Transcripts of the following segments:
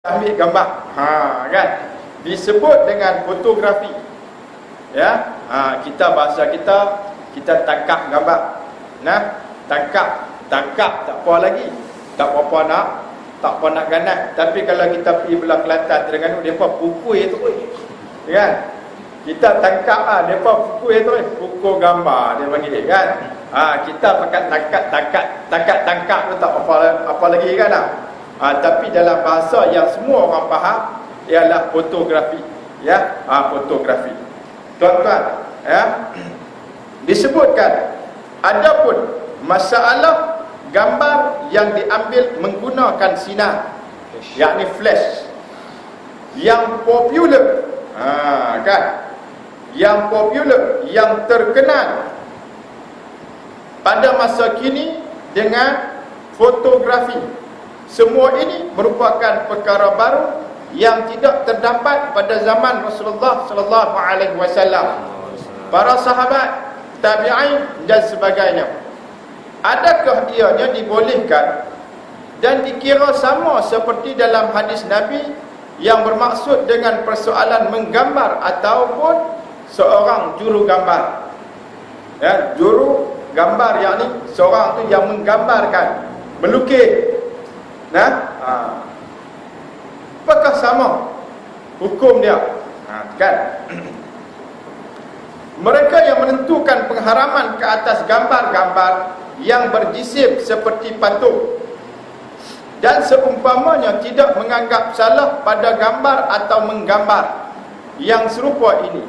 ambil gambar, kan, disebut dengan fotografi. Ya, kita bahasa kita tangkap gambar. Nah, tangkap tak apa lagi, tak apa nak ganat. Tapi kalau kita pergi belah Kelantan, Terengganu, depa pukul tu, kan? Kita tangkap depa pukul tu, pukul gambar dia panggil, kan? Kita pakai tangkap tu tak apa lagi, kan? Tapi dalam bahasa yang semua orang faham ialah fotografi, ya, fotografi. Tuan-tuan, ya, disebutkan adapun masalah gambar yang diambil menggunakan sinar, yakni flash, yang popular, kan, yang popular, yang terkenal pada masa kini dengan fotografi. Semua ini merupakan perkara baru yang tidak terdapat pada zaman Rasulullah sallallahu alaihi wasallam, para sahabat, tabi'in dan sebagainya. Adakah ianya dibolehkan dan dikira sama seperti dalam hadis Nabi yang bermaksud dengan persoalan menggambar ataupun seorang juru gambar? Ya, juru gambar yakni seorang tu yang menggambarkan, melukis. Apakah sama hukum dia? Kan? Mereka yang menentukan pengharaman ke atas gambar-gambar yang berjisim seperti patung dan seumpamanya tidak menganggap salah pada gambar atau menggambar yang serupa ini,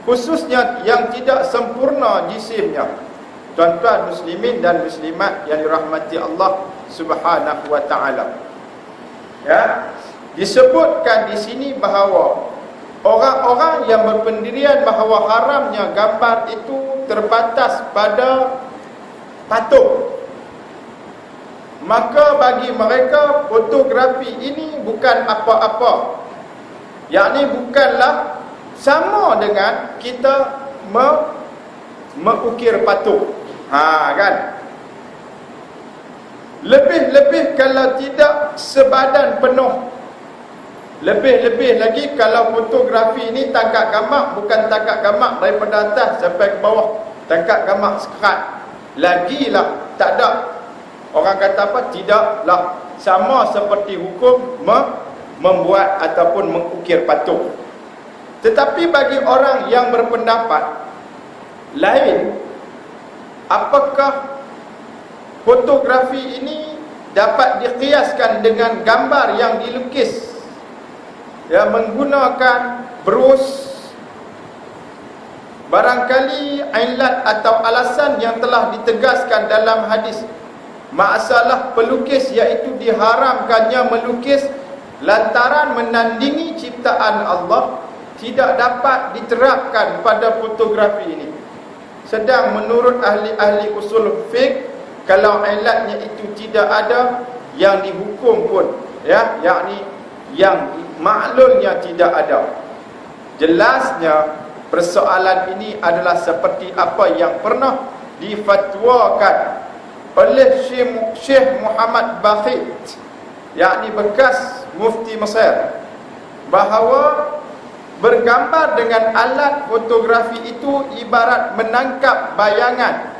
khususnya yang tidak sempurna jisimnya. Tuan-tuan muslimin dan muslimat yang dirahmati Allah Subhanahu wa taala. Ya, disebutkan di sini bahawa orang-orang yang berpendirian bahawa haramnya gambar itu terbatas pada patung, maka bagi mereka fotografi ini bukan apa-apa, yakni bukanlah sama dengan kita mengukir patung, kan? Lebih-lebih kalau tidak sebadan penuh. Lebih-lebih lagi kalau fotografi ini tangkap gambar, bukan tangkap gambar daripada atas sampai ke bawah, tangkap gambar sekerat. Lagilah tak ada. Orang kata apa? Tidaklah sama seperti hukum membuat ataupun mengukir patung. Tetapi bagi orang yang berpendapat lain, apakah fotografi ini dapat dikiaskan dengan gambar yang dilukis, ya, menggunakan brus? Barangkali ilat atau alasan yang telah ditegaskan dalam hadis masalah pelukis, iaitu diharamkannya melukis lantaran menandingi ciptaan Allah, tidak dapat diterapkan pada fotografi ini. Sedang menurut ahli-ahli usul fiqh, kalau ilatnya itu tidak ada, yang dihukum pun, ya, yakni yang maklulnya tidak ada. Jelasnya persoalan ini adalah seperti apa yang pernah difatwakan oleh Syekh Muhammad Bakhit, yakni bekas mufti Mesir, bahawa bergambar dengan alat fotografi itu ibarat menangkap bayangan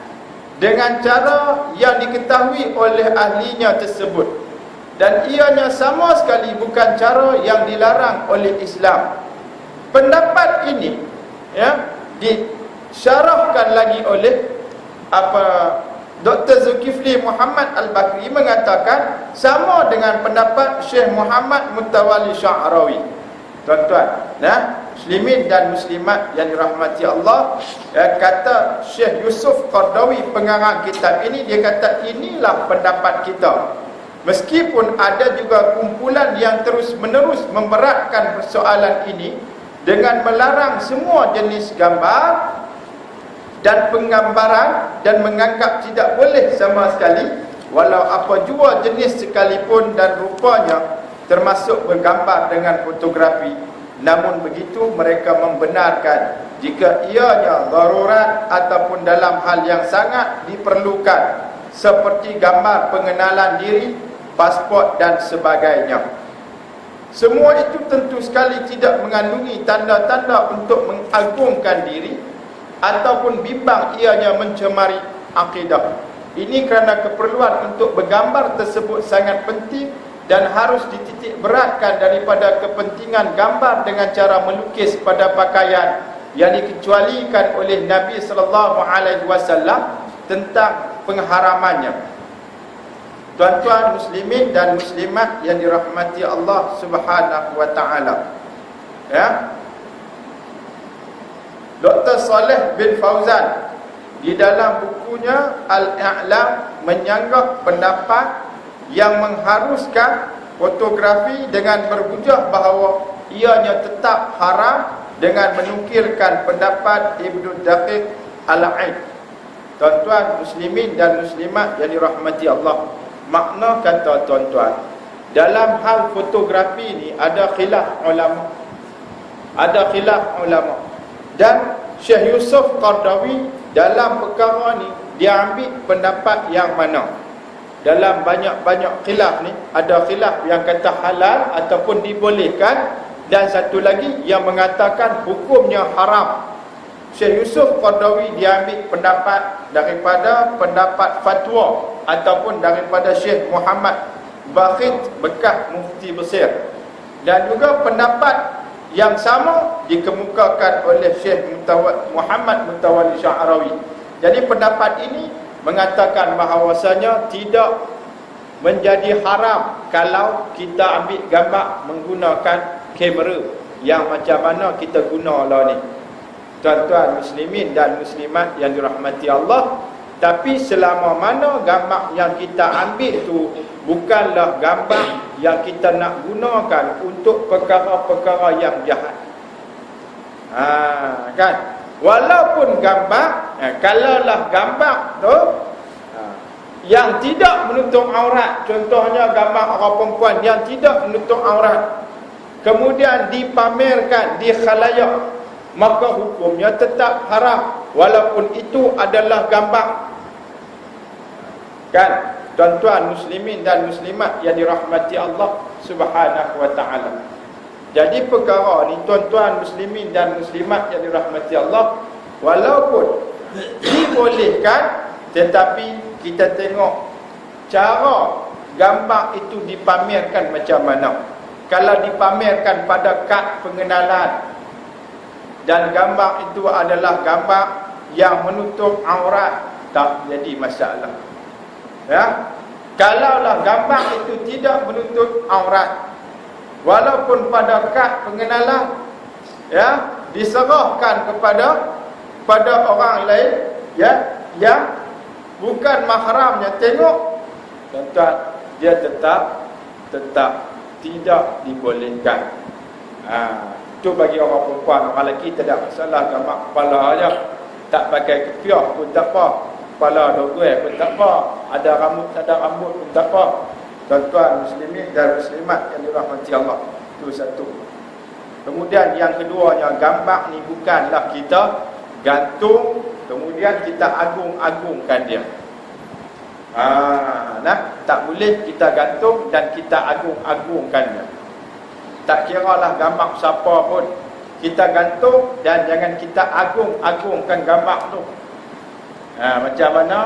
dengan cara yang diketahui oleh ahlinya tersebut, dan ianya sama sekali bukan cara yang dilarang oleh Islam. Pendapat ini, ya, disyarahkan lagi oleh Dr. Zulkifli Muhammad Al-Bakri, mengatakan sama dengan pendapat Syekh Muhammad Mutawalli Sya'rawi. Tuan-tuan, muslimin dan muslimat yang dirahmati Allah, kata Syekh Yusuf Qardawi, pengarang kitab ini, dia kata inilah pendapat kita. Meskipun ada juga kumpulan yang terus-menerus memberatkan persoalan ini dengan melarang semua jenis gambar dan penggambaran dan menganggap tidak boleh sama sekali walau apa jua jenis sekalipun dan rupanya, termasuk bergambar dengan fotografi. Namun begitu, mereka membenarkan jika ianya darurat ataupun dalam hal yang sangat diperlukan, seperti gambar pengenalan diri, pasport dan sebagainya. Semua itu tentu sekali tidak mengandungi tanda-tanda untuk mengagungkan diri ataupun bimbang ianya mencemari akidah. Ini kerana keperluan untuk bergambar tersebut sangat penting dan harus dititik beratkan daripada kepentingan gambar dengan cara melukis pada pakaian yang dikecualikan oleh Nabi SAW tentang pengharamannya. Tuan-tuan muslimin dan muslimat yang dirahmati Allah Subhanahu wa taala. Ya. Dr. Saleh bin Fauzan di dalam bukunya Al-I'lam menyanggah pendapat yang mengharuskan fotografi dengan berhujah bahawa ianya tetap haram dengan menukilkan pendapat Ibnu Daqiq Al-Aid. Tuan-tuan muslimin dan muslimat yang dirahmati Allah, makna kata tuan-tuan, dalam hal fotografi ni ada khilaf ulama. Ada khilaf ulama. Dan Syekh Yusuf Qardawi dalam perkara ni dia ambil pendapat yang mana? Dalam banyak-banyak khilaf ni, ada khilaf yang kata halal ataupun dibolehkan, dan satu lagi yang mengatakan hukumnya haram. Syekh Yusuf Qardawi dia ambil pendapat daripada pendapat fatwa ataupun daripada Syekh Muhammad Bakhit bekas mufti Mesir, dan juga pendapat yang sama dikemukakan oleh Syekh Muhammad Mutawalli Sya'rawi. Jadi pendapat ini mengatakan bahawasanya tidak menjadi haram kalau kita ambil gambar menggunakan kamera yang macam mana kita guna lah ni. Tuan-tuan muslimin dan muslimat yang dirahmati Allah, tapi selama mana gambar yang kita ambil tu bukanlah gambar yang kita nak gunakan untuk perkara-perkara yang jahat. Kan? Walaupun gambar, kalaulah gambar tu yang tidak menutup aurat, contohnya gambar orang perempuan yang tidak menutup aurat, kemudian dipamerkan di khalayak, maka hukumnya tetap haram walaupun itu adalah gambar. Kan? Tuan-tuan muslimin dan muslimat yang dirahmati Allah Subhanahu wa taala. Jadi perkara ni tuan-tuan muslimin dan muslimat yang dirahmati Allah, walaupun dibolehkan, tetapi kita tengok cara gambar itu dipamerkan macam mana. Kalau dipamerkan pada kad pengenalan dan gambar itu adalah gambar yang menutup aurat, tak jadi masalah. Ya, kalaulah gambar itu tidak menutup aurat, walaupun pada kad pengenalan, ya, diserahkan pada orang lain, ya, yang bukan mahramnya tengok, tuan-tuan, dia tetap tidak dibolehkan. Itu bagi orang perempuan. Orang lelaki tidak masalah, gambar kepala aja, tak pakai kepiah pun tak apa, kepala dogel pun tak apa, ada rambut tak ada rambut pun tak apa. Tuan-tuan muslimin dan muslimat yang dirahmati Allah, itu satu. Kemudian yang keduanya, gambar ni bukanlah kita gantung kemudian kita agung-agungkan dia. Tak boleh kita gantung dan kita agung-agungkannya. Tak kiralah gambar siapa pun, kita gantung dan jangan kita agung-agungkan gambar tu. Macam mana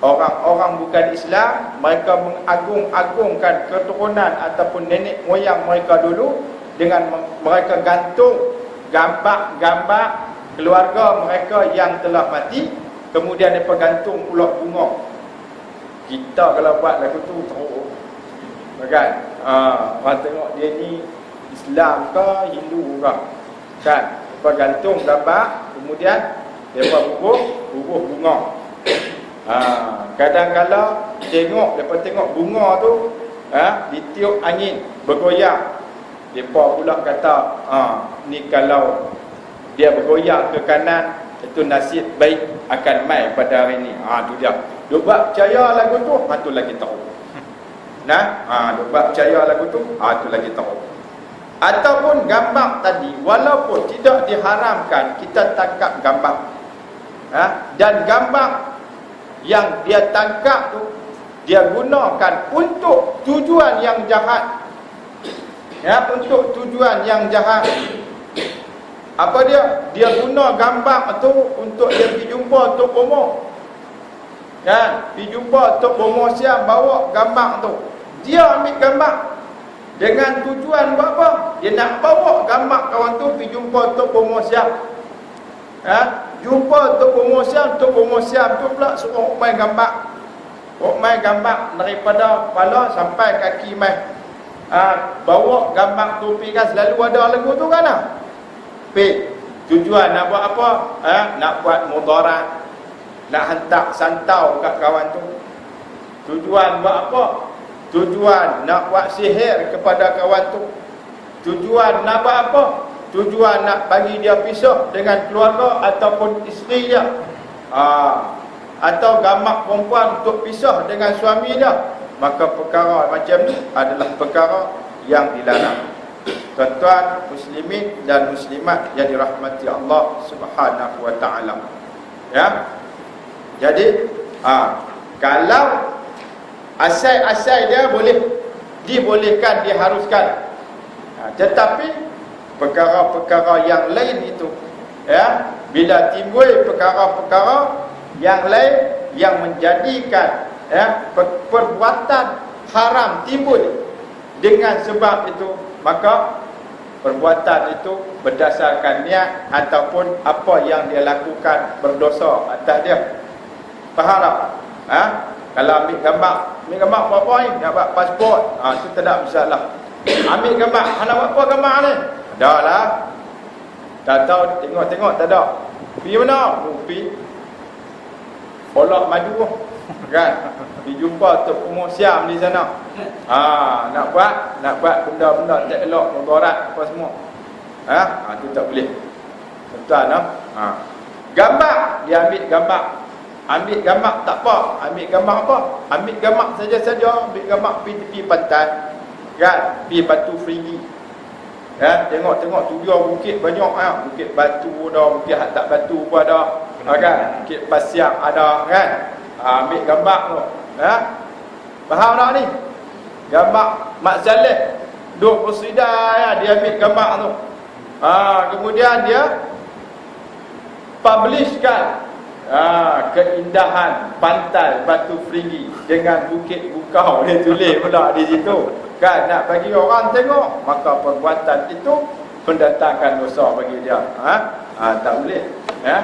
orang-orang bukan Islam, mereka mengagung-agungkan keturunan ataupun nenek moyang mereka dulu dengan mereka gantung gambar-gambar keluarga mereka yang telah mati, kemudian mereka gantung pula bunga. Kita kalau buat lagu tu teruk, kan? Orang tengok dia ni Islam ke Hindu ke, kan? Mereka gantung gambar, kemudian mereka bubuh bunga. Kadang-kadang mereka tengok bunga tu ditiup angin bergoyang, mereka pula kata ni kalau dia bergoyang ke kanan, itu nasib baik akan mai pada hari ni. Tu dia. Dia buat percaya lagu tu, tu lagi teruk. Dia buat percaya lagu tu, tu lagi teruk. Ataupun gambar tadi, walaupun tidak diharamkan kita tangkap gambar, dan gambar yang dia tangkap tu dia gunakan untuk tujuan yang jahat, ya, untuk tujuan yang jahat. Apa dia? Dia guna gambar tu untuk dia pergi jumpa Tok Bomo. Kan? Pergi jumpa Tok Bomo Siam, bawa gambar tu. Dia ambil gambar dengan tujuan buat apa? Dia nak bawa gambar kawan tu pergi jumpa Tok Bomo Siam. Jumpa Tok Bomo Siam, Tok Bomo Siam tu pula suruh main gambar. Main gambar daripada kepala sampai kaki mai. Bawa gambar tu pergi kan, selalu ada lagu tu kan. Tujuan nak buat apa? Nak buat mudarat, nak hantar santau kat kawan tu. Tujuan buat apa? Tujuan nak buat sihir kepada kawan tu. Tujuan nak buat apa? Tujuan nak bagi dia pisah dengan keluarga ataupun isteri dia. Atau gamak perempuan untuk pisah dengan suami dia. Maka perkara macam ni adalah perkara yang dilarang. Tuan-tuan muslimin dan muslimat yang dirahmati Allah Subhanahu wa taala. Ya. Jadi kalau asal-asal dia boleh dibolehkan, diharuskan. Tetapi perkara-perkara yang lain itu, ya, bila timbul perkara-perkara yang lain yang menjadikan, ya, perbuatan haram timbul dengan sebab itu, maka perbuatan itu berdasarkan niat ataupun apa yang dia lakukan berdosa atas dia. Faham tak? Kalau ambil gambar apa ni? Nak buat pasport, itu tak ada masalah. Ambil gambar, nak buat apa gambar ni? Dah lah. Tak tahu, tengok tak ada. Pergi mana? Pergi Polok Maju kan? Pergi jumpa Tok Bomo Siam di sana. Nak buat benda-benda tak elok, mudarat apa semua. Itu tak boleh. Tuan-tuan, gambar, dia ambil gambar. Ambil gambar tak apa. Ambil gambar apa? Ambil gambar saja-saja. Ambil gambar pergi tepi pantai. Kan? Pergi Batu Ferigi. Ya, tengok tujuh bukit banyak. Bukit Batu ada, bukit tak batu pun ada. Kan? Bukit Pasiang ada kan? Ambil gambar tu. Faham tak ni? Gambar Mak Saleh duk bersidai, dia ambil gambar tu. Kemudian dia publishkan keindahan pantai Batu Ferigi dengan bukit bukau, dia tulis pula di situ kan, nak bagi orang tengok. Maka perbuatan itu mendatangkan dosa bagi dia. Tak boleh, ya.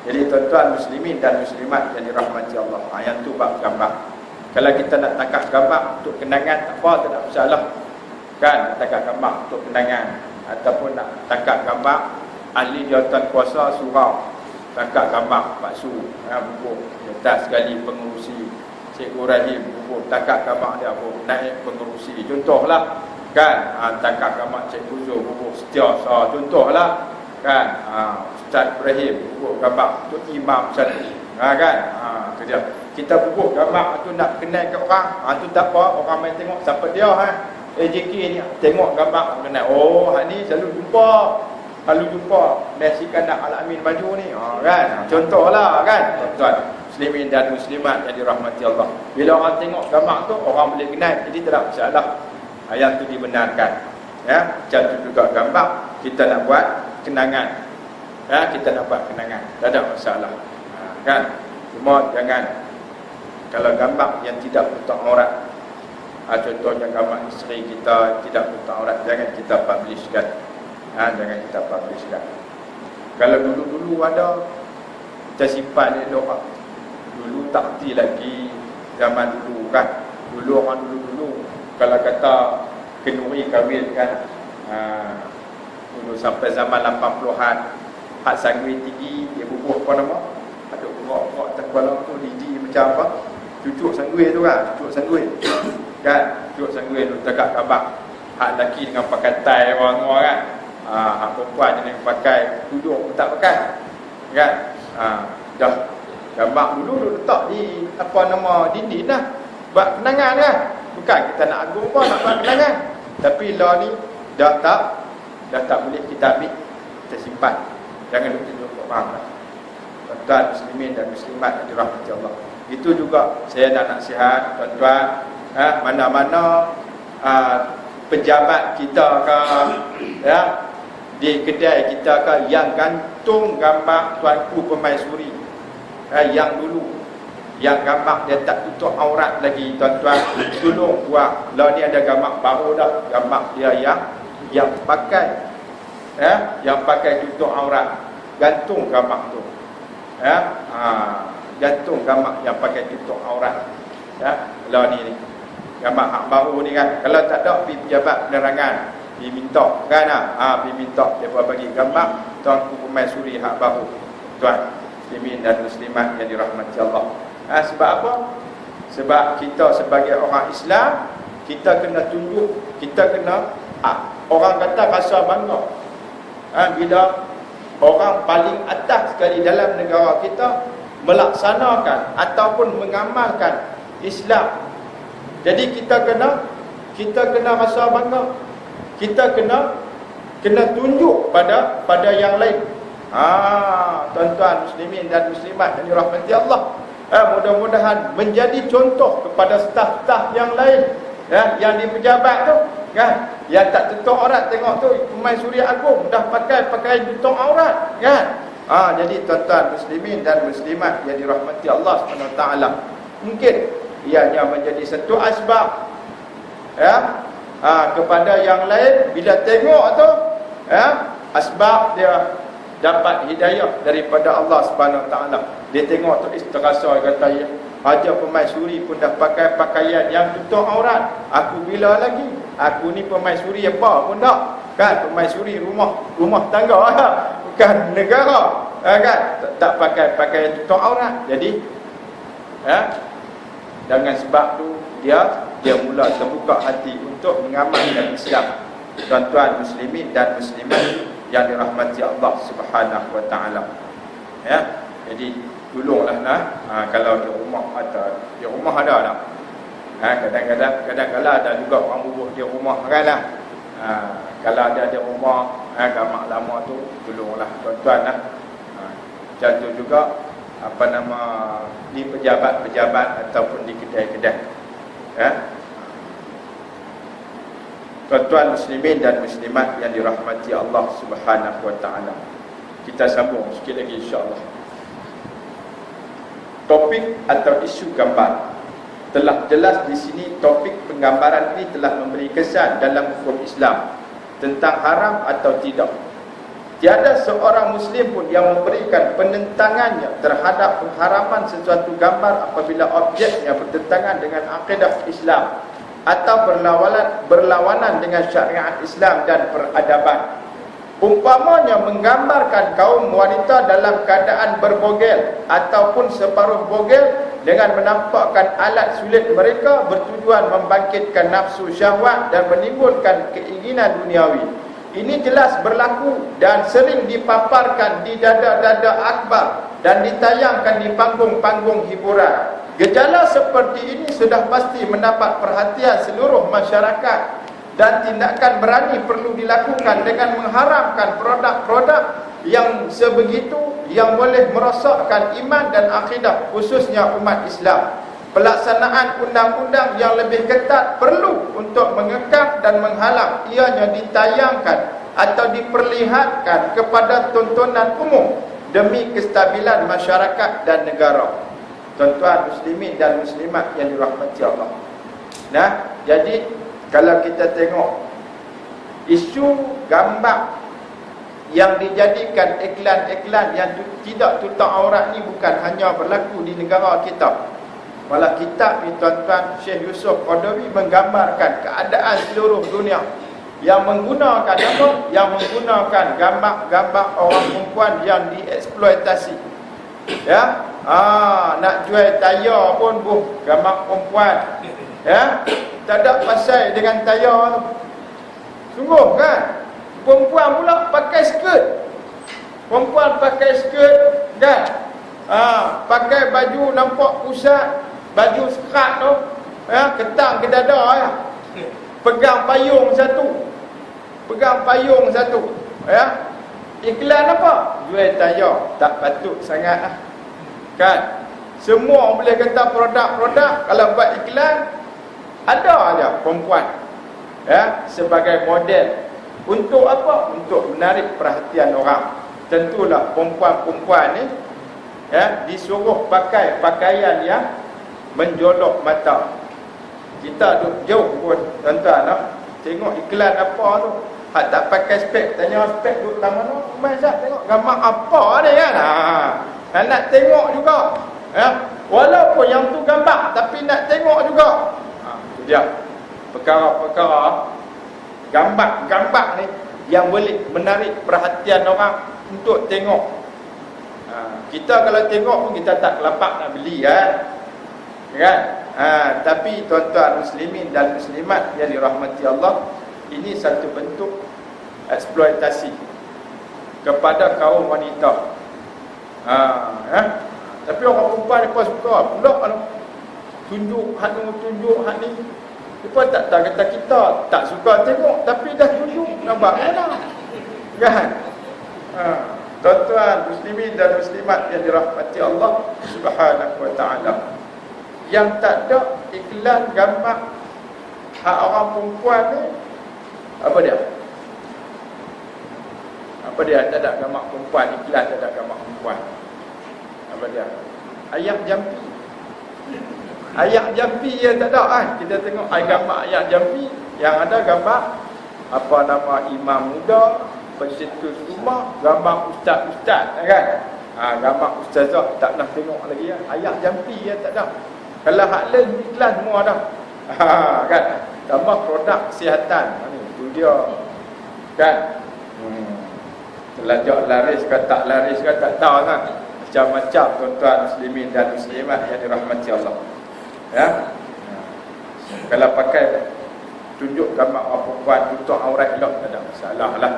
Jadi tuan-tuan muslimin dan muslimat yang dirahmati Allah, yang tu bab gambar. Kalau kita nak tangkap gambar untuk kenangan, tak apa, tak ada masalah kan. Tangkap gambar untuk kenangan, ataupun nak tangkap gambar ahli jawatan kuasa surau, tangkap gambar Pak Su, buku atas sekali pengurusi Cikgu Rahim, buku tangkap gambar dia, buku naik pengurusi, contohlah kan. Tangkap gambar Cikgu Zul, buku Setiausaha, contohlah kan. Ustaz Ibrahim, buku gambar Tok Imam satu, kan. Itu dia. Kita buku gambar tu nak kenal ke orang, tu tak apa, orang main tengok siapa dia, AJK ni, tengok gambar kenal. Oh, hak ni selalu jumpa Nasi Kandak Al-Amin Maju ni, kan. Contohlah kan, tuan-tuan muslimin dan muslimat yang dirahmati Allah. Bila orang tengok gambar tu, orang boleh kenal, jadi tak ada masalah. Yang tu dibenarkan, ya. Macam tu juga gambar, kita nak buat kenangan, ya, kita nak buat kenangan, tak ada masalah, kan. Cuma jangan, kalau gambar yang tidak tutup aurat, contohnya gambar isteri kita tidak tutup aurat, jangan kita publishkan. Jangan kita publishkan. Kalau dulu-dulu ada, kita simpan dia doa. Dulu tak erti lagi zaman dulu kan. Dulu orang dulu kalau kata kenuri kahwin kan, dulu sampai zaman 80-an, hak sanggui tinggi, dia bubuh apa nama? Ada bubuh atas kepala tu, lidi macam apa? Cucuk sanggui tu kan, cucuk sanggui. Kan, cucuk sanggui tu tegak kabak. Hak lelaki dengan pakai tie orang-orang kan. Hak perempuan jenis pakai tudung pun tak pakai kan. Dah gambar dulu letak di apa nama dinding lah, buat kenangan kan. Bukan kita nak agung pun nak buat kenangan, tapi lah ni dah tak boleh kita ambil, kita simpan. Jangan tunjuk faham lah. Tuan-tuan muslimin dan muslimat yang dirahmati Allah, itu juga saya nak nasihat tuan-tuan, mana-mana pejabat kita ke, ya, di kedai kita ke, yang gantung gambar tuanku permaisuri, yang dulu, yang gambar dia tak tutup aurat lagi, tuan-tuan tolong buat. Lah ni ada gambar baru dah, gambar dia yang pakai, yang pakai tutup aurat, gantung gambar tu, gantung gambar yang pakai tutup aurat, lah ni gambar hak baru ni kan. Kalau tak ada, pergi pejabat penerangan, pergi minta kan, pergi minta dia bagi gambar tuanku permaisuri hak baru. Tuan muslimin dan muslimat yang dirahmati Allah. Sebab apa? Sebab kita sebagai orang Islam, kita kena tunjuk, kita kena, orang kata rasa bangga, bila orang paling atas sekali dalam negara kita melaksanakan ataupun mengamalkan Islam. Jadi kita kena rasa bangga. Kita kena tunjuk pada yang lain. Tuan-tuan muslimin dan muslimat yang dirahmati Allah, mudah-mudahan menjadi contoh kepada staf-staf yang lain, yang di pejabat tu kan, yang tak tutup aurat. Tengok tu Permaisuri Agung dah pakai tutup aurat kan. Jadi tuan-tuan muslimin dan muslimat yang dirahmati Allah SWT, mungkin ianya menjadi satu asbab kepada yang lain. Bila tengok tu asbab dia dapat hidayah daripada Allah SWT. Dia tengok tu terasa, kata ya, Raja Permaisuri pun dah pakai pakaian yang tutup aurat, aku bila lagi? Aku ni permaisuri apa pun tak kan, permaisuri rumah tangga bukan negara kan, tak pakai pakaian tutup aurat. Jadi dengan sebab tu dia mula terbuka hati untuk mengamalkan Islam. Tuan-tuan muslimin dan muslimat yang dirahmati Allah Subhanahu wa taala. Jadi tolonglah kalau di rumah ada tak? Kadang-kadang ada juga orang bubuh di rumah kan. Kalau ada di rumah gamak lama tu, tolonglah tuan-tuan Macam tu juga di pejabat-pejabat ataupun di kedai-kedai. Tuan-tuan muslimin dan muslimat yang dirahmati Allah Subhanahu wa taala. Kita sambung sikit lagi insya-Allah. Topik atau isu gambar. Telah jelas di sini topik penggambaran ini telah memberi kesan dalam hukum Islam tentang haram atau tidak. Tiada seorang Muslim pun yang memberikan penentangannya terhadap pengharaman sesuatu gambar apabila objeknya bertentangan dengan akidah Islam atau berlawanan dengan syariat Islam dan peradaban. Umpamanya menggambarkan kaum wanita dalam keadaan berbogel ataupun separuh bogel dengan menampakkan alat sulit mereka bertujuan membangkitkan nafsu syahwat dan menimbulkan keinginan duniawi. Ini jelas berlaku dan sering dipaparkan di dada-dada akbar dan ditayangkan di panggung-panggung hiburan. Gejala seperti ini sudah pasti mendapat perhatian seluruh masyarakat dan tindakan berani perlu dilakukan dengan mengharamkan produk-produk yang sebegitu yang boleh merosakkan iman dan akidah khususnya umat Islam. Pelaksanaan undang-undang yang lebih ketat perlu untuk mengekang dan menghalang ianya ditayangkan atau diperlihatkan kepada tontonan umum demi kestabilan masyarakat dan negara. Tuan-tuan muslimin dan muslimat yang dirahmati Allah. Jadi kalau kita tengok isu gambar yang dijadikan iklan-iklan yang tidak tutup aurat ni bukan hanya berlaku di negara kita. Malah kitab ni tuan-tuan Syekh Yusuf Qaradawi menggambarkan keadaan seluruh dunia yang menggunakan apa? Yang menggunakan gambar-gambar orang perempuan yang dieksploitasi. Nak jual tayar pun gambar perempuan. Tak ada pasal dengan tayar tu. Sungguh kan? Perempuan pula pakai skirt. Perempuan pakai skirt kan? Pakai baju nampak pusat, baju sekat tu, ketang ke dada pegang payung satu. Iklan apa? Jual tayar. Tak patut sangat kan? Semua boleh kata produk-produk, kalau buat iklan ada aja perempuan. sebagai model. Untuk apa? Untuk menarik perhatian orang. Tentulah perempuan-perempuan ni disuruh pakai pakaian yang menjolok mata. Kita duduk jauh pun tuan-tuan tengok iklan apa tu, hak tak pakai spek, tanya spek duduk dalam mana, Mazat tengok gambar apa ni kan. Nak tengok juga, walaupun yang tu gambar tapi nak tengok juga. Itu dia perkara-perkara gambar-gambar ni yang boleh menarik perhatian orang untuk tengok. Kita kalau tengok pun kita tak lapak nak beli kan. Tapi tuan-tuan muslimin dan muslimat yang dirahmati Allah, ini satu bentuk eksploitasi kepada kaum wanita. Tapi orang perempuan mereka suka pula tunjuk hak ni. Mereka tak tahu kata kita tak suka tengok, tapi dah tunjuk, nampak mana kan. Tuan-tuan muslimin dan muslimat yang dirahmati Allah Subhanahu wa ta'ala, yang tak ada iklan gambar hak orang perempuan ni, apa dia? Tak ada gambar perempuan, iklan tak ada gambar perempuan. Apa dia? Ayah jampi. Ayah jampi yang tak ada kita tengok gambar ayah jampi, yang ada gambar apa nama imam muda, pencetus rumah, gambar ustaz-ustaz kan. Gambar ustazah tak pernah tengok lagi ayah jampi yang tak ada. Kalau hak lain iklan semua dah. Kan? Tambah produk kesihatan. Itu dia. Kan? Telajak laris ke tak laris ke tak tahu kan. Macam-macam tuan-tuan muslimin dan muslimat yang dirahmati Allah. Kalau pakai tunjuk gambar orang perempuan tutup aurat elok, tak ada masalah lah.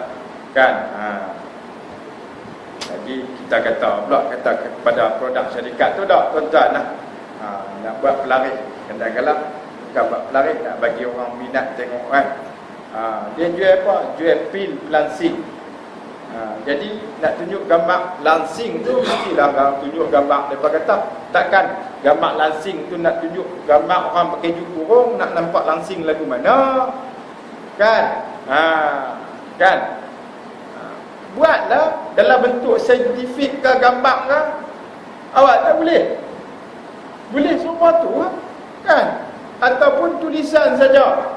Kan? Lagi kita kata pula kepada produk syarikat tu dah tuan-tuan nak buat pelaris, kadang-kadang bukan buat pelaris, nak bagi orang minat tengok kan. Dia jual apa? Jual pil lansing. Jadi nak tunjuk gambar lansing tu mestilah tunjuk gambar. Mereka kata takkan gambar lansing tu nak tunjuk gambar orang pakai baju kurung, nak nampak lansing lagu mana kan. Kan, buatlah dalam bentuk saintifik ke gambar ke. Awak tak boleh semua tu kan, ataupun tulisan saja.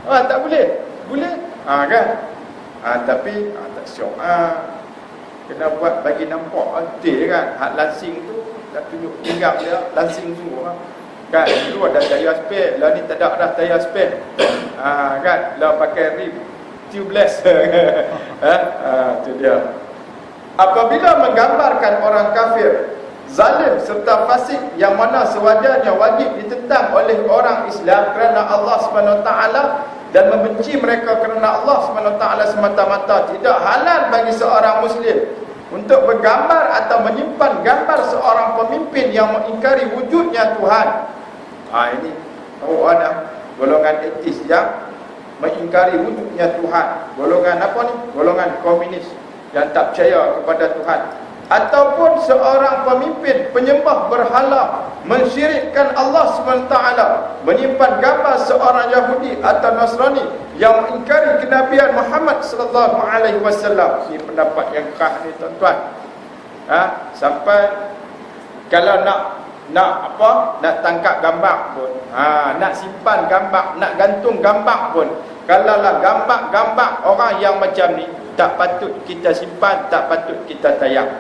Tak boleh kan. Tapi tak syok kena buat bagi nampak adil kan. Hak lansing tu nak tunjuk tinggal dia lansing semua kan. Dulu ada tayar spek, lah ni tak ada dah tayar spek. Kan, lah pakai rim tubeless. Itu dia. Apabila menggambarkan orang kafir, zalim serta fasik yang mana sewajarnya wajib ditentang oleh orang Islam kerana Allah SWT dan membenci mereka kerana Allah SWT semata-mata, tidak halal bagi seorang Muslim untuk bergambar atau menyimpan gambar seorang pemimpin yang mengingkari wujudnya Tuhan. Ini ada golongan etis yang mengingkari wujudnya Tuhan. Golongan apa ni? Golongan komunis yang tak percaya kepada Tuhan. Ataupun seorang pemimpin penyembah berhala mensyirikkan Allah SWT, menyimpan gambar seorang Yahudi atau Nasrani yang mengingkari kenabian Muhammad SAW. Ini pendapat yang keras ni tuan-tuan. Sampai kalau nak tangkap gambar pun, nak simpan gambar, nak gantung gambar pun, kalaulah gambar-gambar orang yang macam ni, tak patut kita simpan, tak patut kita tayang.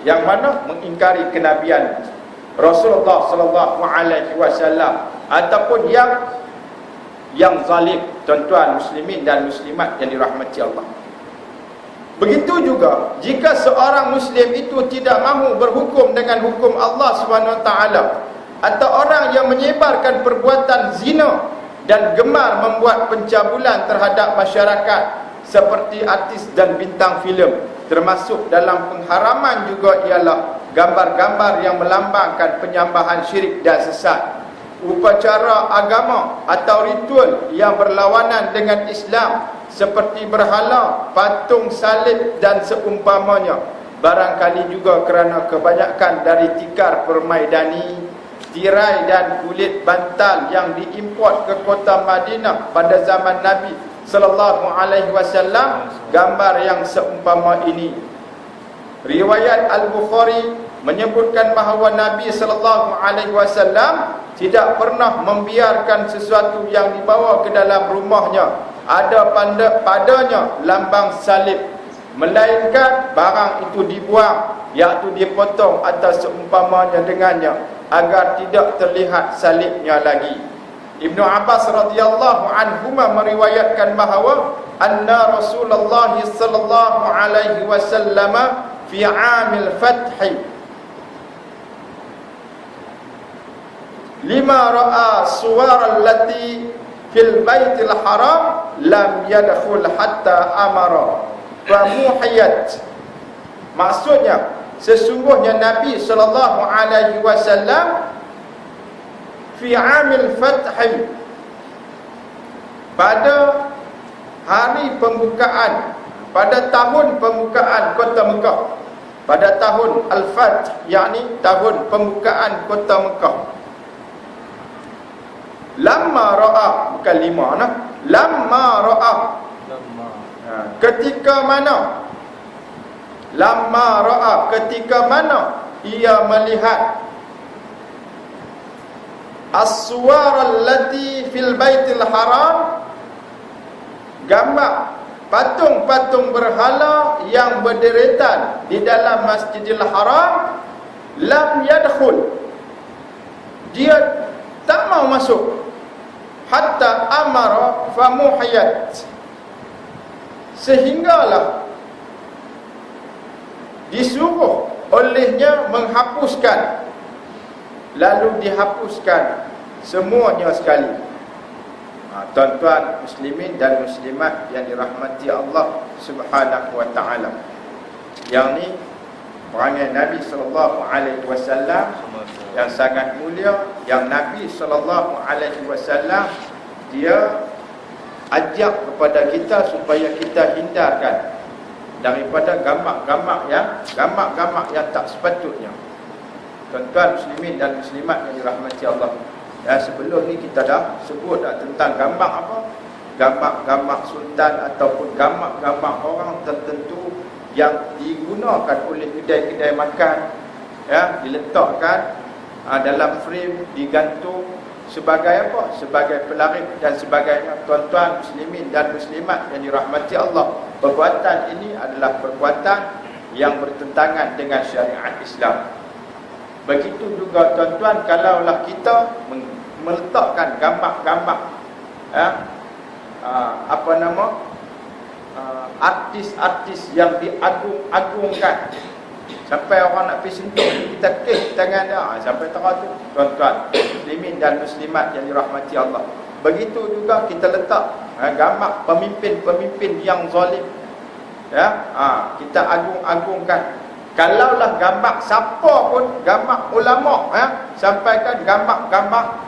Yang mana mengingkari kenabian Rasulullah sallallahu alaihi wasallam ataupun yang zalim, tuan-tuan muslimin dan muslimat yang dirahmati Allah. Begitu juga jika seorang muslim itu tidak mahu berhukum dengan hukum Allah SWT, atau orang yang menyebarkan perbuatan zina dan gemar membuat pencabulan terhadap masyarakat seperti artis dan bintang filem. Termasuk dalam pengharaman juga ialah gambar-gambar yang melambangkan penyambahan syirik dan sesat, upacara agama atau ritual yang berlawanan dengan Islam seperti berhala, patung salib dan seumpamanya. Barangkali juga kerana kebanyakan dari tikar permaidani, tirai dan kulit bantal yang diimport ke kota Madinah pada zaman Nabi sallallahu alaihi wasallam, gambar yang seumpama ini. Riwayat Al-Bukhari menyebutkan bahawa Nabi sallallahu alaihi wasallam tidak pernah membiarkan sesuatu yang dibawa ke dalam rumahnya ada padanya lambang salib, melainkan barang itu dibuang, iaitu dipotong atau seumpamanya dengannya, agar tidak terlihat salibnya lagi. Ibnu Abbas radhiyallahu anhuma meriwayatkan bahawa anna Rasulullah sallallahu alaihi wasallam fi 'amil fathi lima ra'a suwar allati fil baitil haram lam yadkhul hatta amara fa muhiyat. Maksudnya, sesungguhnya Nabi sallallahu alaihi wasallam fi 'amil fathi, pada hari pembukaan, pada tahun pembukaan kota Mekah, pada tahun Al-Fath, yakni tahun pembukaan kota Mekah. Lamma ra'a, bukan lima nah. Lamma ra'a, ketika mana? Lamma ra'a, ketika mana ia melihat as-suwar allati fil baitil haram, gambar patung-patung berhala yang berderetan di dalam Masjidil Haram, lam yadkhul, dia tak mau masuk, hatta amara famuhiyat, sehinggalah disuruh olehnya menghapuskan, lalu dihapuskan semuanya sekali. Tuan-tuan muslimin dan muslimat yang dirahmati Allah Subhanahu wa taala, yang ni perangai Nabi sallallahu alaihi wasallam yang sangat mulia, yang Nabi sallallahu alaihi wasallam dia ajak kepada kita supaya kita hindarkan daripada gambar-gambar yang tak sepatutnya. Tuan-tuan muslimin dan muslimat yang dirahmati Allah, ya, sebelum ni kita dah sebut dah tentang gambar apa? Gambar-gambar sultan ataupun gambar-gambar orang tertentu yang digunakan oleh kedai-kedai makan, ya, diletakkan dalam frame, digantung sebagai apa? Sebagai pelaris dan sebagainya. Tuan-tuan muslimin dan muslimat yang dirahmati Allah, perbuatan ini adalah perbuatan yang bertentangan dengan syariat Islam. Begitu juga tuan-tuan, kalaulah kita meletakkan gambar-gambar, ya, artis-artis yang diagung-agungkan, sampai orang nak pergi sentuh kita kes tangan dia, sampai terang tu. Tuan-tuan muslimin dan muslimat yang dirahmati Allah, begitu juga kita letak gambar pemimpin-pemimpin yang zalim, ya, kita agung-agungkan. Kalaulah gambar siapa pun, gambar ulama, ya, sampaikan gambar-gambar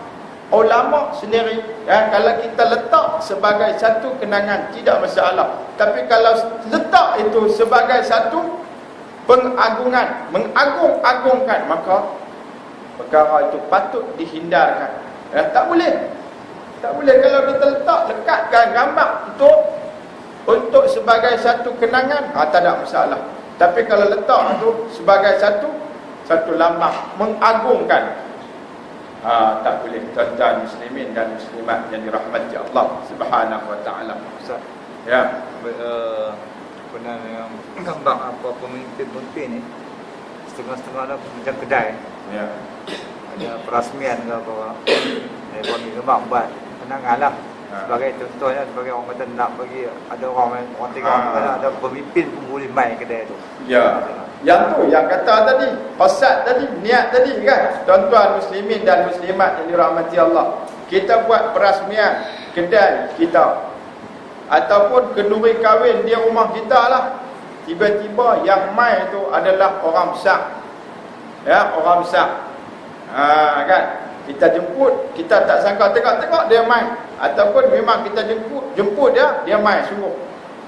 ulama sendiri, ya, kalau kita letak sebagai satu kenangan tidak masalah. Tapi kalau letak itu sebagai satu pengagungan, mengagung-agungkan, maka perkara itu patut dihindarkan, ya, tak boleh. Tak boleh kalau kita lekatkan gambar untuk sebagai satu kenangan, tak ada masalah. Tapi kalau letak itu sebagai satu lambang mengagungkan, tak boleh. Tuan-tuan muslimin dan muslimat yang dirahmati Allah Subhanahu wa taala. Ustaz, ya, pernah yang gambar apa pemimpin-pemimpin ni setengah-setengah dah macam kedai, ya, ada perasmian ke apa, bagi gambar buat kenangan lah. Sebagai contohnya, sebagai orang kata nak bagi, ada orang tengok ada pemimpin pun boleh main kedai tu. Ya, yang tu yang kata tadi, qasad tadi, niat tadi kan. Tuan-tuan muslimin dan muslimat yang dirahmati Allah, kita buat perasmian kedai kita ataupun kenduri kahwin di rumah kita lah, tiba-tiba yang main tu adalah orang besar, ya, orang besar, kan. Kita jemput, kita tak sangka, tengok dia main, ataupun memang kita jemput dia main sungguh.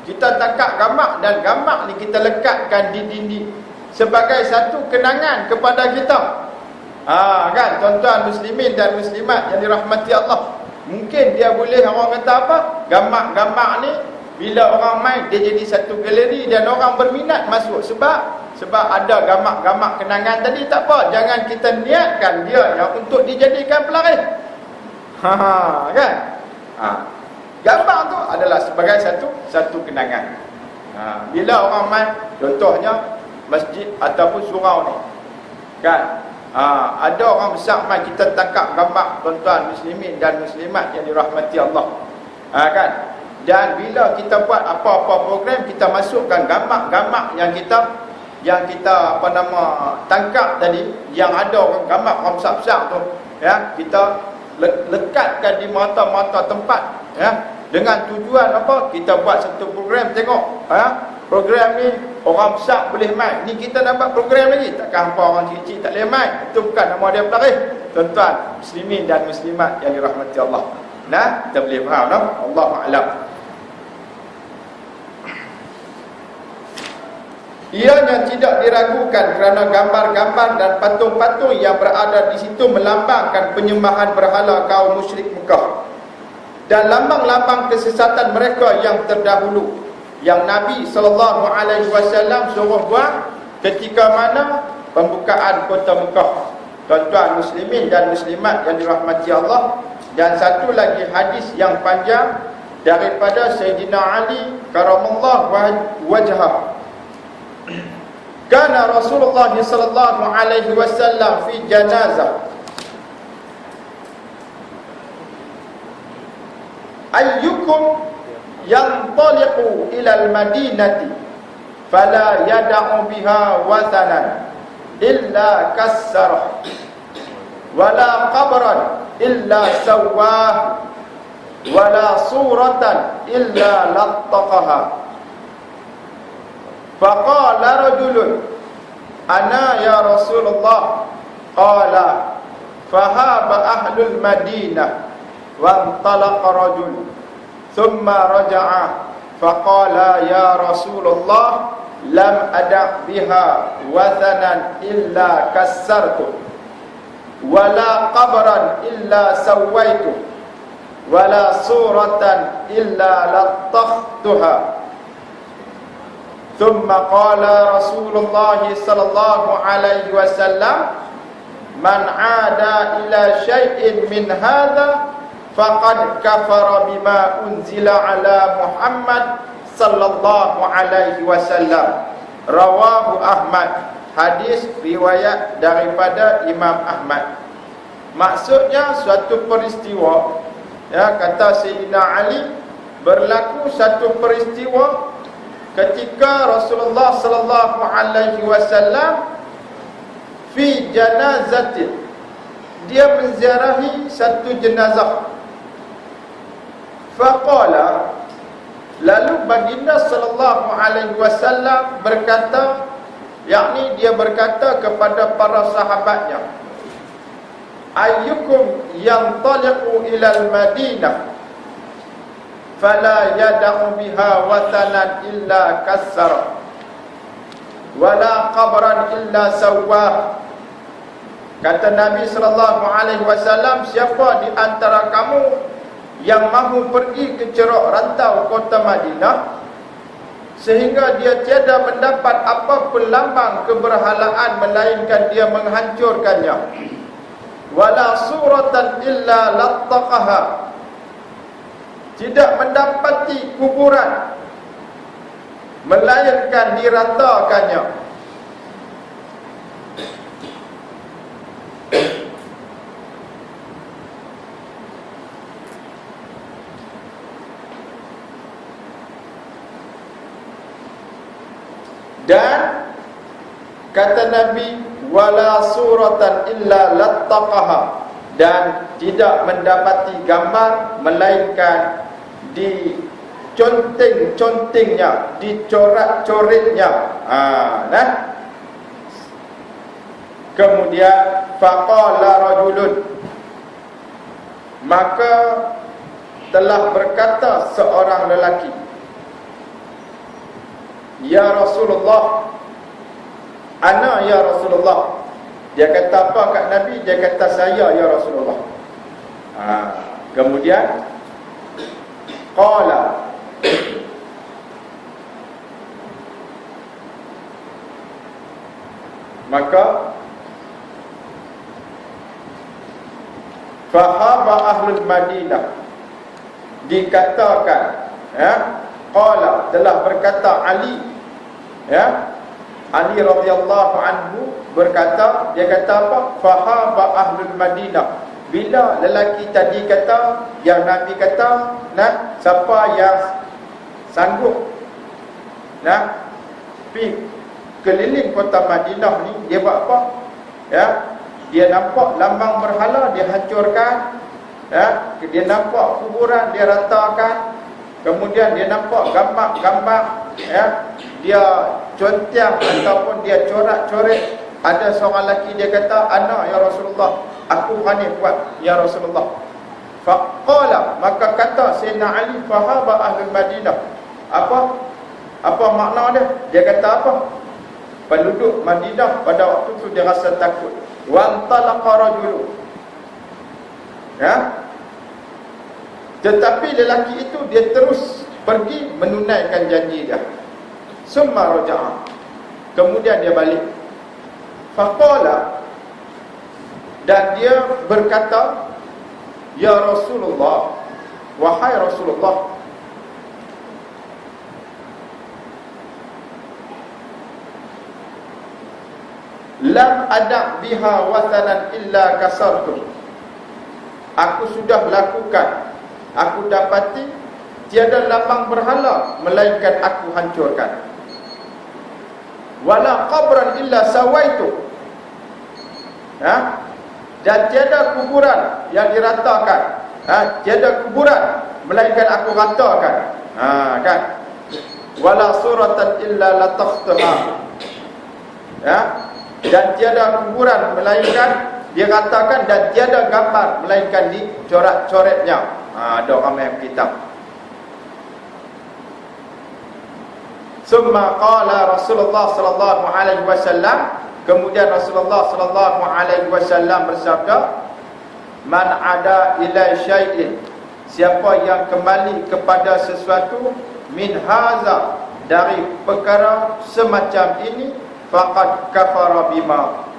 Kita tangkap gambar, dan gambar ni kita lekatkan di dinding sebagai satu kenangan kepada kita. Kan, tuan-tuan muslimin dan muslimat yang dirahmati Allah, mungkin dia boleh, orang kata apa, gambar-gambar ni bila orang main dia jadi satu galeri dan orang berminat masuk. Sebab ada gambar-gambar kenangan tadi. Tak apa, jangan kita niatkan dia yang untuk dijadikan pelaris. Kan? Gambar tu adalah sebagai satu kenangan. Bila orang main, contohnya masjid ataupun surau ni, kan, ada orang besar main, kita tangkap gambar tuan-tuan muslimin dan muslimat yang dirahmati Allah, kan. Dan bila kita buat apa-apa program, kita masukkan gambar-gambar yang kita tangkap tadi, yang ada orang gambar orang besar-besar tu, ya, kita lekatkan di mata-mata tempat, ya, dengan tujuan apa? Kita buat satu program, tengok, program ni orang besar boleh main, ni kita nak buat program lagi, takkan hampa orang kecil tak boleh main. Itu bukan nama dia pelaris. Tuan-tuan muslimin dan muslimat yang dirahmati Allah, nah, kita boleh faham, no? Allahu a'lam. Ianya tidak diragukan kerana gambar-gambar dan patung-patung yang berada di situ melambangkan penyembahan berhala kaum musyrik Mekah dan lambang-lambang kesesatan mereka yang terdahulu, yang Nabi SAW suruh buat ketika mana pembukaan kota Mekah. Tuan-tuan muslimin dan muslimat yang dirahmati Allah. Dan satu lagi hadis yang panjang daripada Sayyidina Ali karamallahu wajhah. Kana Rasulullah sallallahu alaihi wasallam fi janazah ayyukum yantaliqu ila al-madinati fala yad'u biha wathanan illa kassara wala qabran illa sawwah wala suratan illa lattaqaha. Faqala rajulun ana ya Rasulullah, qala fahaba ahlul Madinah wa antalaqa rajul thumma raja'a faqala ya Rasulullah lam ada' biha wathanan illa kassartu wala qabran illa sawaitu wala suratan illa lattakhtuha. ثم قال رسول الله صلى الله عليه وسلم من عاد إلى شيء من هذا فقد كفر بما أنزل على محمد صلى الله عليه وسلم. رواه أحمد. Hadis riwayat daripada Imam Ahmad. Maksudnya suatu peristiwa, ya, kata Sayyidina Ali, berlaku satu peristiwa ketika Rasulullah sallallahu alaihi wasallam fi janazatin, dia menziarahi satu jenazah. Faqala, lalu baginda sallallahu alaihi wasallam berkata, yakni dia berkata kepada para sahabatnya, ayyukum yantaliqu ilal Madinah fala yad'u biha wathanan illa kassara wala qabran illa sawwah. Kata Nabi sallallahu alaihi wasallam, siapa di antara kamu yang mahu pergi ke cerok rantau kota Madinah sehingga dia tiada mendapat apapun lambang keberhalaan melainkan dia menghancurkannya, wala suratan illa lattaqaha, tidak mendapati kuburan melainkan diratakannya. Dan kata Nabi, wala suratan illa lattaqaha, dan tidak mendapati gambar melainkan diconting-contingnya, dicorak-coretnya. Kemudian faqala rajulun, maka telah berkata seorang lelaki, ya Rasulullah, ana ya Rasulullah. Dia kata apa kat Nabi? Dia kata, saya ya Rasulullah. Kemudian qala, maka fahaba ahlul Madinah, dikatakan, qala, telah berkata Ali, Ali radhiyallahu anhu berkata, dia kata apa? Fahaba ahlul Madinah. Bila lelaki tadi kata, yang Nabi kata, siapa yang sanggup pergi keliling kota Madinah ni, dia buat apa? Dia nampak lambang berhala, dia hancurkan. Dia nampak kuburan, dia ratakan. Kemudian dia nampak gambar-gambar, dia contiang ataupun dia corak-coret. Ada seorang lelaki, dia kata, ana ya Rasulullah, aku berani buat ya Rasulullah. Faqala, maka kata Sayyidina Ali, fahaba ahlul Madinah. Apa makna dia? Dia kata apa? Penduduk Madinah pada waktu itu dia rasa takut. Wa antalaqa rajulu. Tetapi lelaki itu dia terus pergi menunaikan janji dia. Summa raja'a, kemudian dia balik. Faqala, dan dia berkata, ya Rasulullah, wahai Rasulullah, lam ada' biha wathanan illa kasartu. Aku sudah lakukan, aku dapati tiada lambang berhala melainkan aku hancurkan. Wala qabran illa sawaitu, dan tiada kuburan yang diratakan, tiada kuburan melainkan aku ratakan, kan. Wala suratan illa latakhtaha, dan tiada kuburan melainkan diratakan, dan tiada gambar melainkan dicoret-coretnya. Ada orang yang kitab. Summa qala Rasulullah sallallahu alaihi wasallam, kemudian Rasulullah sallallahu alaihi wasallam bersabda, man ada ila syai'in, siapa yang kembali kepada sesuatu, min haza, dari perkara semacam ini, faqad kafara bima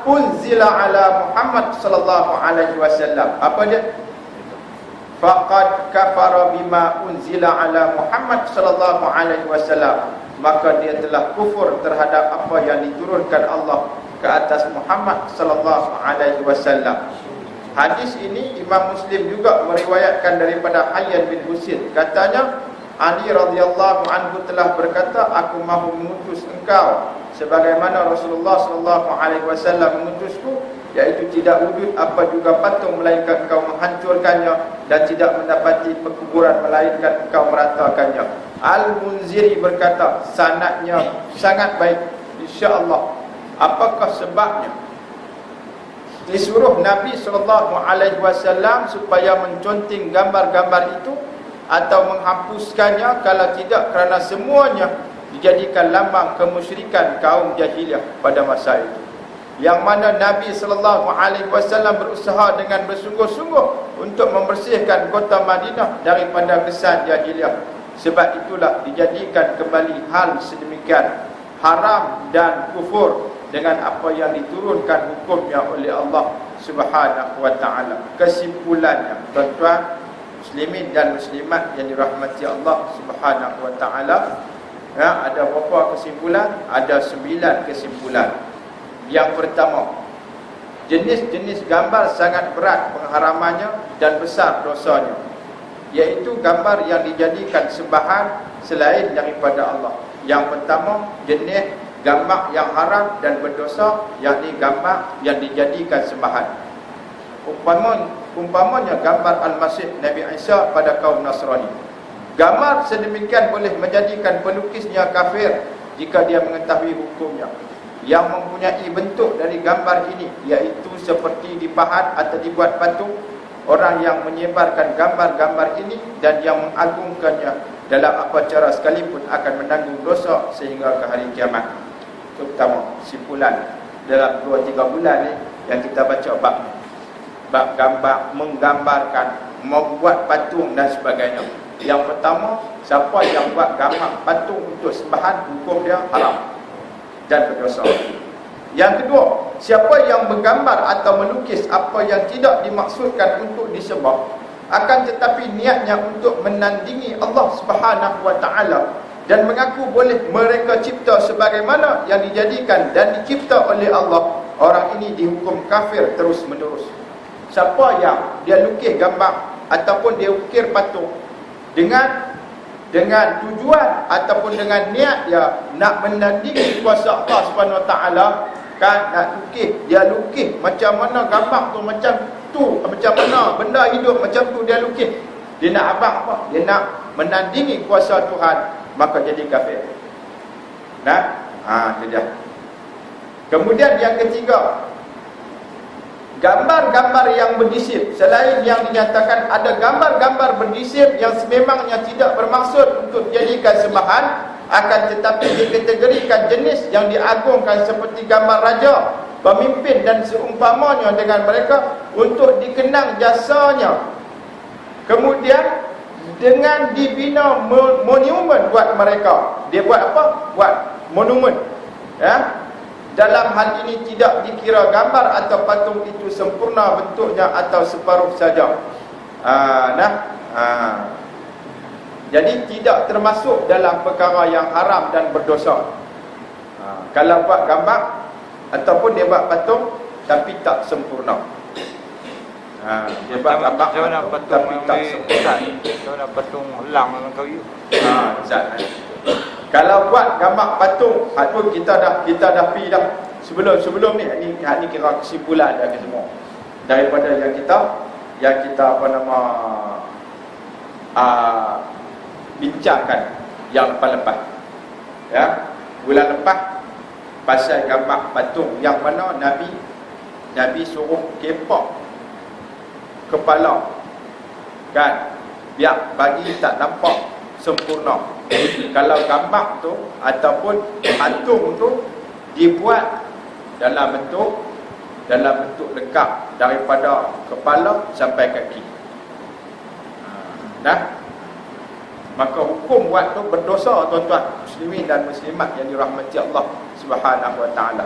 unzila ala Muhammad sallallahu alaihi wasallam. Apa dia? Faqad kafara bima unzila ala Muhammad sallallahu alaihi wasallam, maka dia telah kufur terhadap apa yang diturunkan Allah ke atas Muhammad sallallahu alaihi wasallam. Hadis ini Imam Muslim juga meriwayatkan daripada Hayyan bin Husain, katanya Ali radhiyallahu anhu telah berkata, aku mahu mengutus engkau sebagaimana Rasulullah sallallahu alaihi wasallam mengutusku, iaitu tidak wujud apa juga patung melainkan engkau menghancurkannya, dan tidak mendapati perkuburan melainkan engkau meratakannya. Al-Munziri berkata, sanadnya sangat baik, insya-Allah. Apakah sebabnya? Disuruh Nabi SAW supaya menconting gambar-gambar itu atau menghapuskannya, kalau tidak kerana semuanya dijadikan lambang kemusyrikan kaum jahiliyah pada masa itu, yang mana Nabi SAW berusaha dengan bersungguh-sungguh untuk membersihkan kota Madinah daripada kesan jahiliyah. Sebab itulah dijadikan kembali hal sedemikian haram dan kufur dengan apa yang diturunkan hukumnya oleh Allah Subhanahu wa ta'ala. Kesimpulannya, tuan-tuan muslimin dan muslimat yang dirahmati Allah Subhanahu wa ta'ala, ada berapa kesimpulan? Ada 9 kesimpulan. Yang pertama, jenis-jenis gambar sangat berat pengharamannya dan besar dosanya, iaitu gambar yang dijadikan sembahan selain daripada Allah. Yang pertama, jenis gambar yang haram dan berdosa, yakni gambar yang dijadikan sembahan. Umpamanya gambar Al-Masih Nabi Isa pada kaum Nasrani. Gambar sedemikian boleh menjadikan pelukisnya kafir jika dia mengetahui hukumnya. Yang mempunyai bentuk dari gambar ini, iaitu seperti dipahat atau dibuat patung, orang yang menyebarkan gambar-gambar ini dan yang mengagungkannya dalam apa cara sekalipun akan menanggung dosa sehingga ke hari kiamat. Itu pertama, simpulan dalam 2-3 bulan ni yang kita baca bab gambar, menggambarkan, membuat patung dan sebagainya. Yang pertama, siapa yang buat gambar patung untuk sembahan, hukum dia haram dan berdosa. Yang kedua, siapa yang menggambar atau melukis apa yang tidak dimaksudkan untuk disembah, akan tetapi niatnya untuk menandingi Allah Subhanahu wa taala dan mengaku boleh mereka cipta sebagaimana yang dijadikan dan dicipta oleh Allah, orang ini dihukum kafir terus menerus. Siapa yang dia lukis gambar ataupun dia ukir patung dengan tujuan ataupun dengan niat dia nak menandingi kuasa Allah Subhanahu wa taala, kan, nak lukis, dia lukis macam mana gambar tu, macam mana benda hidup macam tu dia lukis, dia nak apa? Dia nak menandingi kuasa Tuhan, maka jadi kafir. Nah, itu dia. Kemudian yang ketiga, gambar-gambar yang berdisip. Selain yang dinyatakan ada gambar-gambar berdisip yang sememangnya tidak bermaksud untuk dijadikan sembahan, akan tetapi dikategorikan jenis yang diagungkan seperti gambar raja, pemimpin dan seumpamanya dengan mereka untuk dikenang jasanya. Kemudian dengan dibina monumen buat mereka. Dia buat apa? Buat monumen. Ya. Dalam hal ini tidak dikira gambar atau patung itu sempurna bentuknya atau separuh saja. Jadi tidak termasuk dalam perkara yang haram dan berdosa. Kalau buat gambar ataupun dia buat patung tapi tak sempurna. Dia buat gambar tapi tak sempurna. Macam patung elang dengan kayu. Zat. Kalau buat gambar patung, pun kita dah pi dah. Sebelum ni kira kesimpulan dah semua. Daripada yang kita bincangkan yang lepas-lepas. Ya, bulan lepas pasal gambar patung yang mana Nabi suruh kepak kepala, kan, biar bagi tak nampak sempurna. Kalau gambar tu ataupun patung tu dibuat dalam bentuk lengkap daripada kepala sampai kaki. Maka hukum buat tu berdosa, tuan-tuan muslimin dan muslimat yang dirahmati Allah Subhanahu wa taala.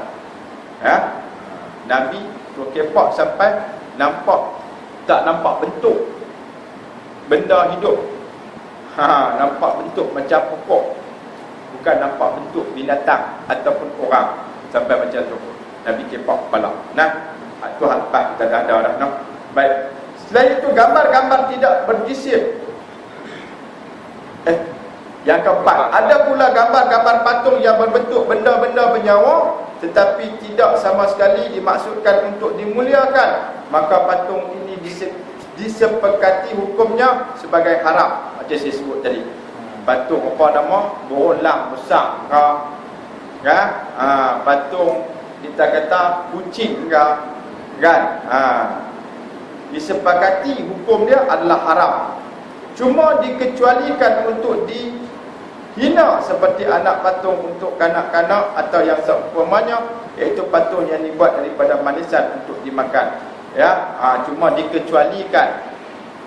Nabi tu kepak sampai tak nampak bentuk benda hidup. Nampak bentuk macam pokok, bukan nampak bentuk binatang ataupun orang, sampai macam tu Nabi kepak kepala. Itu hal lepas kita dah ada dah. Baik. Selain itu gambar-gambar tidak berdisip. Yang keempat, ada pula gambar-gambar patung yang berbentuk benda-benda bernyawa tetapi tidak sama sekali dimaksudkan untuk dimuliakan, maka patung ini disepakati hukumnya sebagai haram. Macam saya sebut tadi, patung apa nama, berulang besar ke, patung kita kata kucing ke, kan, disepakati hukum dia adalah haram. Cuma dikecualikan untuk dihina seperti anak patung untuk kanak-kanak atau yang seumpamanya, iaitu patung yang dibuat daripada manisan untuk dimakan. Ya, cuma dikecualikan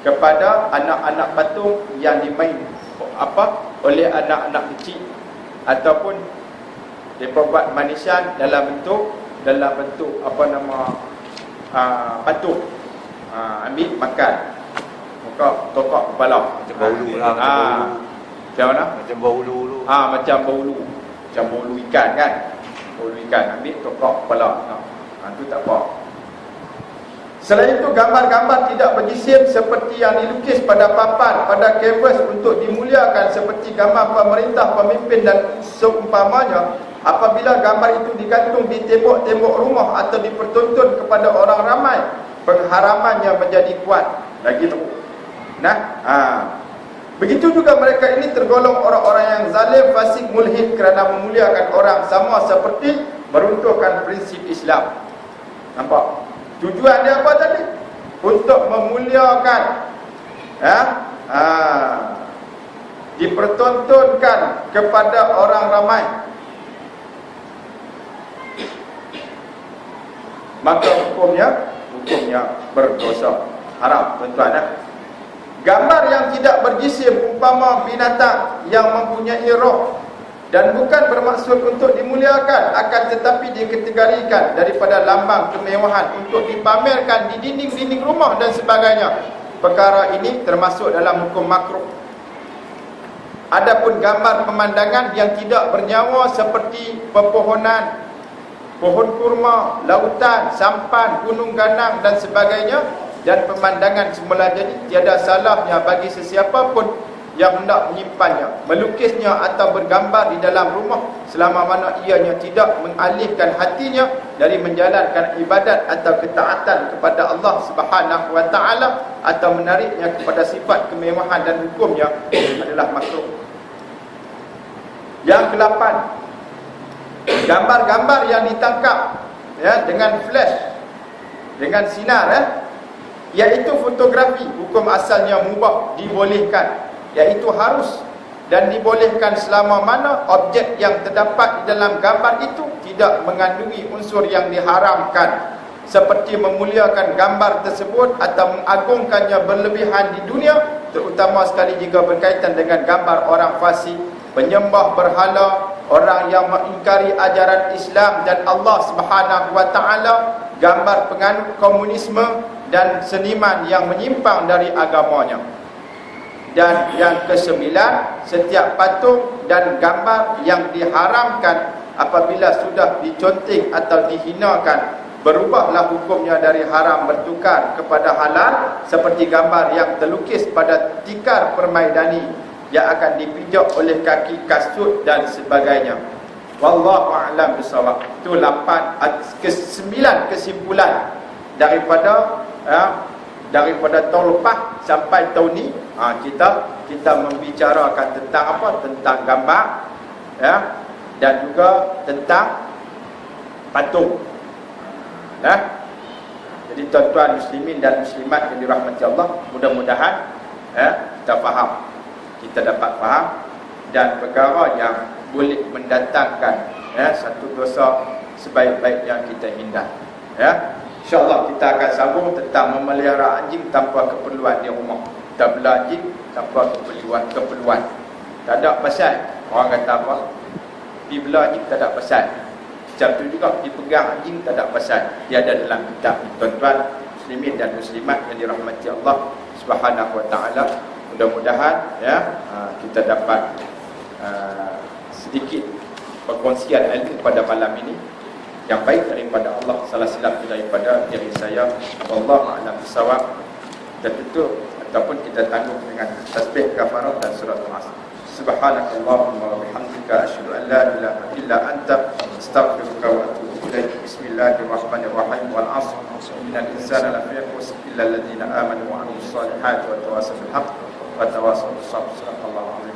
kepada anak-anak patung yang dimain oleh anak-anak kecil ataupun mereka buat manisan dalam bentuk patung, ambil makan, muka tokak kepala macam baulu lah, macam mana? Macam baulu dulu. Macam baulu ikan kan, baulu ikan ambil tokak kepala. Itu tak apa. Selain itu, gambar-gambar tidak berjisim seperti yang dilukis pada papan, pada kanvas untuk dimuliakan seperti gambar pemerintah, pemimpin dan seumpamanya, apabila gambar itu digantung di tembok-tembok rumah atau dipertonton kepada orang ramai, pengharamannya menjadi kuat. Lagi tu. Begitu juga mereka ini tergolong orang-orang yang zalim, fasik, mulhid kerana memuliakan orang sama seperti meruntuhkan prinsip Islam. Nampak? Tujuan dia apa tadi? Untuk memuliakan dipertontonkan kepada orang ramai, maka hukumnya berdosa, haram, tuan-tuan. Gambar yang tidak berjisim umpama binatang yang mempunyai roh dan bukan bermaksud untuk dimuliakan, akan tetapi dikategorikan daripada lambang kemewahan untuk dipamerkan di dinding-dinding rumah dan sebagainya. Perkara ini termasuk dalam hukum makruh. Adapun gambar pemandangan yang tidak bernyawa seperti pepohonan, pohon kurma, lautan, sampan, gunung ganang dan sebagainya, dan pemandangan semula jadi, tiada salahnya bagi sesiapa pun yang hendak menyimpannya, melukisnya atau bergambar di dalam rumah, selama mana ianya tidak mengalihkan hatinya dari menjalankan ibadat atau ketaatan kepada Allah Subhanahu wa taala, atau menariknya kepada sifat kemewahan, dan hukumnya adalah makruh. Yang ke-8, gambar-gambar yang ditangkap dengan flash, dengan sinar, iaitu fotografi, hukum asalnya mubah, dibolehkan, iaitu harus dan dibolehkan selama mana objek yang terdapat di dalam gambar itu tidak mengandungi unsur yang diharamkan, seperti memuliakan gambar tersebut atau mengagungkannya berlebihan di dunia, terutama sekali jika berkaitan dengan gambar orang fasik, penyembah berhala, orang yang mengingkari ajaran Islam dan Allah Subhanahu wa taala, gambar penganut komunisme dan seniman yang menyimpang dari agamanya. Dan yang ke-9, setiap patung dan gambar yang diharamkan apabila sudah diconteng atau dihinakan, berubahlah hukumnya dari haram bertukar kepada halal, seperti gambar yang terlukis pada tikar permaidani yang akan dipijak oleh kaki kasut dan sebagainya. Wallahu a'lam bissawab. Itu 9 kesimpulan daripada tahun lepas sampai tahun ni. Kita membicarakan tentang apa? Tentang gambar, dan juga tentang patung. Jadi tuan-tuan muslimin dan muslimat yang dirahmati Allah, mudah-mudahan kita faham, kita dapat faham, dan perkara yang boleh mendatangkan satu dosa sebaik-baiknya kita hindar. InsyaAllah kita akan sambung tentang memelihara anjing tanpa keperluan di rumah. Kita bela anjing tanpa keperluan. Tak ada pasal. Orang kata apa? Pergi bela anjing tak ada pasal. Macam tu juga dipegang anjing tak ada pasal. Dia ada dalam kitab. Tuan-tuan muslimin dan muslimat yang dirahmati Allah Subhanahu wa taala, mudah-mudahan kita dapat sedikit perkongsian ilmu pada malam ini yang baik daripada Allah, salah silap daripada diri saya. Wallahu a'lam bissawab. Kita tutup ataupun kita tangguh dengan tasbih kafarah dan surah Al-Asr. Subhanakallahumma wa bihamdika asyhadu an la ilaha illa anta astaghfiruka wa atubu ilaik. Bismillahirrahmanirrahim. Wal 'asr innal insana lafi khusr illa alladhina amanu wa 'amilus solihati wa tawassaw bil haqq wa tawassaw bis sabr. Sadaqallahu